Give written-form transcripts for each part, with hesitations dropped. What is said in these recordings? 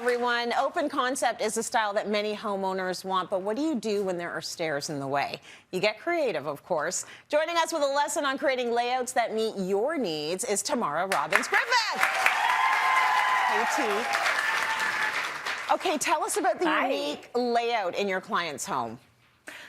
everyone. Open concept is a style that many homeowners want, but what do you do when there are stairs in the way? You get creative, of course. Joining us with a lesson on creating layouts that meet your needs is Tamara Robbins Griffith. Hey, T. Okay, tell us about the unique layout in your client's home.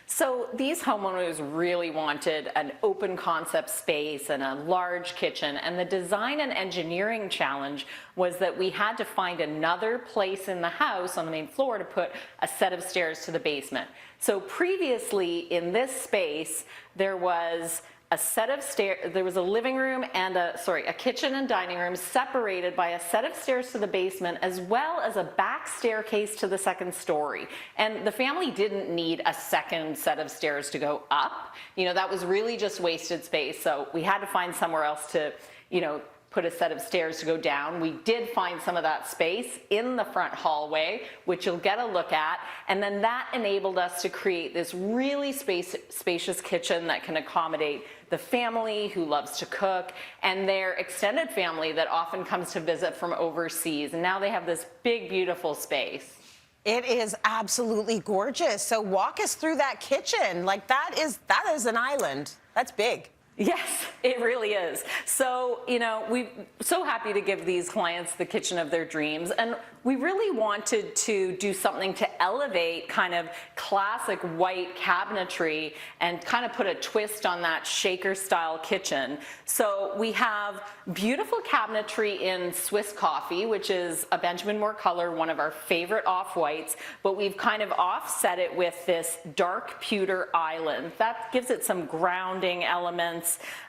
So these homeowners really wanted an open concept space and a large kitchen, and the design and engineering challenge was that we had to find another place in the house on the main floor to put a set of stairs to the basement. So previously in this space there was a set of stairs, there was a living room and a kitchen and dining room separated by a set of stairs to the basement, as well as a back staircase to the second story. And the family didn't need a second set of stairs to go up. You know, that was really just wasted space. So we had to find somewhere else to, you know, put a set of stairs to go down. We did find some of that space in the front hallway, which you'll get a look at, and then that enabled us to create this really spacious kitchen that can accommodate the family who loves to cook and their extended family that often comes to visit from overseas, and now they have this big, beautiful space. It is absolutely gorgeous. So walk us through that kitchen. Like that is an island. That's big. Yes, it really is. So, you know, we're so happy to give these clients the kitchen of their dreams, and we really wanted to do something to elevate kind of classic white cabinetry and kind of put a twist on that shaker style kitchen. So we have beautiful cabinetry in Swiss coffee, which is a Benjamin Moore color, one of our favorite off-whites, but we've kind of offset it with this dark pewter island. That gives it some grounding elements.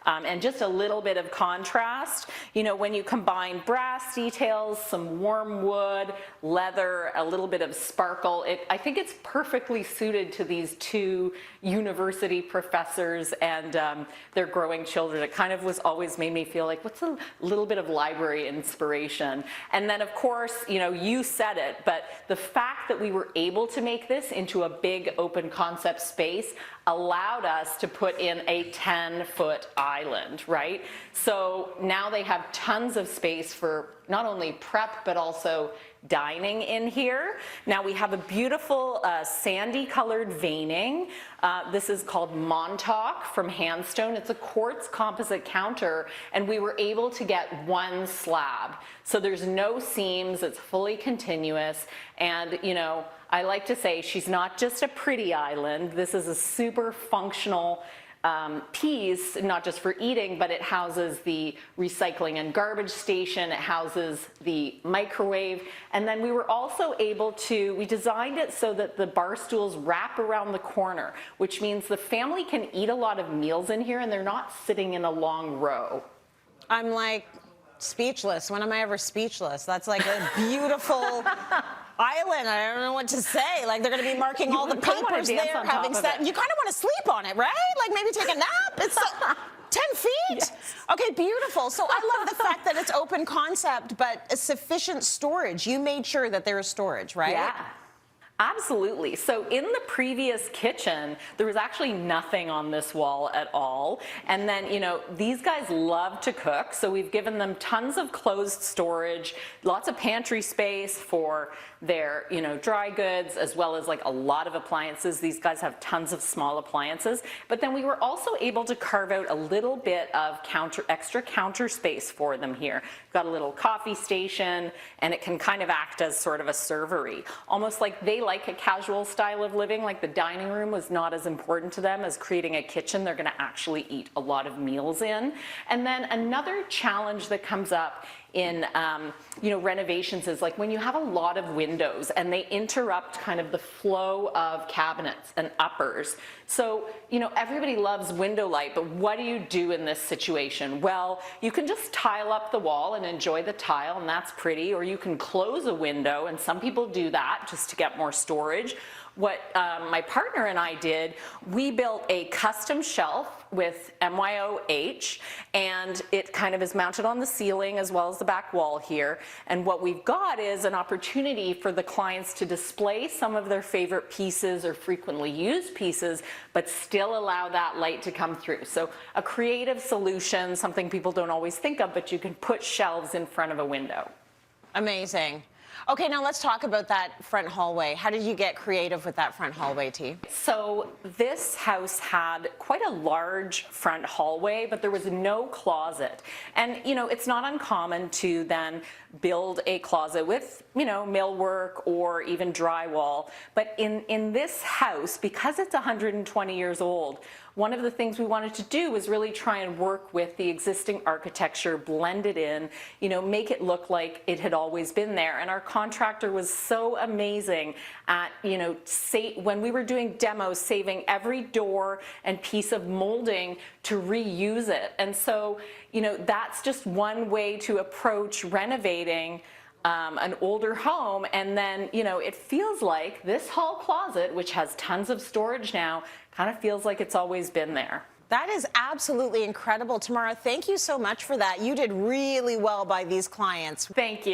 And just a little bit of contrast. You know, when you combine brass details, some warm wood, leather, a little bit of sparkle, I think it's perfectly suited to these two university professors and their growing children. It kind of was always made me feel like, what's a little bit of library inspiration? And then of course, you know, you said it, but the fact that we were able to make this into a big open concept space allowed us to put in a 10-foot island, right? So now they have tons of space for not only prep, but also dining in here. Now we have a beautiful sandy colored veining. This is called Montauk from Handstone. It's a quartz composite counter, and we were able to get one slab. So there's no seams, it's fully continuous, and you know, I like to say she's not just a pretty island. This is a super functional piece, not just for eating, but it houses the recycling and garbage station, it houses the microwave, and then we were also able to, we designed it so that the bar stools wrap around the corner, which means the family can eat a lot of meals in here and they're not sitting in a long row. I'm like speechless. When am I ever speechless? That's like a beautiful island. I don't know what to say. Like they're going to be marking all the papers there, having set. You kind of want to sleep on it, right? Like maybe take a nap. It's 10 feet. Yes. Okay, beautiful. So I love the fact that it's open concept, but a sufficient storage. You made sure that there is storage, right? Yeah. Absolutely. So in the previous kitchen, there was actually nothing on this wall at all. And then, you know, these guys love to cook, so we've given them tons of closed storage, lots of pantry space for their, you know, dry goods, as well as like a lot of appliances. These guys have tons of small appliances. But then we were also able to carve out a little bit of extra counter space for them here. We've got a little coffee station, and it can kind of act as sort of a servery, almost like they like a casual style of living, like the dining room was not as important to them as creating a kitchen they're going to actually eat a lot of meals in. And then another challenge that comes up in you know, renovations is like when you have a lot of windows and they interrupt kind of the flow of cabinets and uppers. So, you know, everybody loves window light, but what do you do in this situation? Well, you can just tile up the wall and enjoy the tile, and that's pretty, or you can close a window, and some people do that just to get more storage. What my partner and I did, we built a custom shelf with MYOH, and it kind of is mounted on the ceiling as well as the back wall here. And what we've got is an opportunity for the clients to display some of their favorite pieces or frequently used pieces, but still allow that light to come through. So a creative solution, something people don't always think of, but you can put shelves in front of a window. Amazing. Okay, now let's talk about that front hallway. How did you get creative with that front hallway, T? So this house had quite a large front hallway, but there was no closet. And, you know, it's not uncommon to then build a closet with, you know, millwork or even drywall. But in this house, because it's 120 years old, one of the things we wanted to do was really try and work with the existing architecture, blend it in, you know, make it look like it had always been there. And our contractor was so amazing at, you know, when we were doing demos, saving every door and piece of molding to reuse it. And so, you know, that's just one way to approach renovating an older home. And then, you know, it feels like this hall closet, which has tons of storage now, kind of feels like it's always been there. That is absolutely incredible. Tamara, thank you so much for that. You did really well by these clients. Thank you.